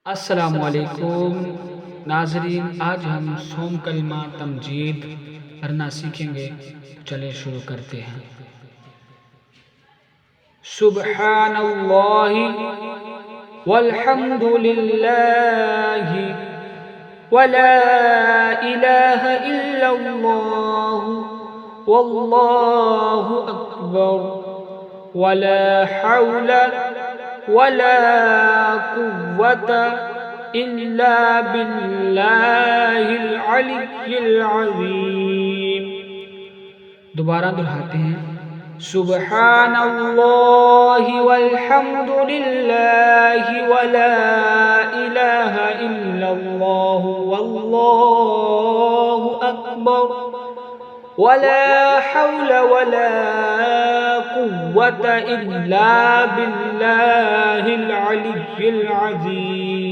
السلام علیکم ناظرین، آج ہم سوم کلمہ تمجید پڑھنا سیکھیں گے، تو چلے شروع کرتے ہیں۔ سبحان اللہ والحمد للہ ولا الہ الا اللہ واللہ اکبر ولا حول ولا قوة إلا بالله العلی العظیم۔ دوبارہ دہراتے ہیں، سبحان اللہ والحمد للہ ولا الہ الا اللہ واللہ اکبر ولا حول ولا قوة إلا بالله العلی العظیم۔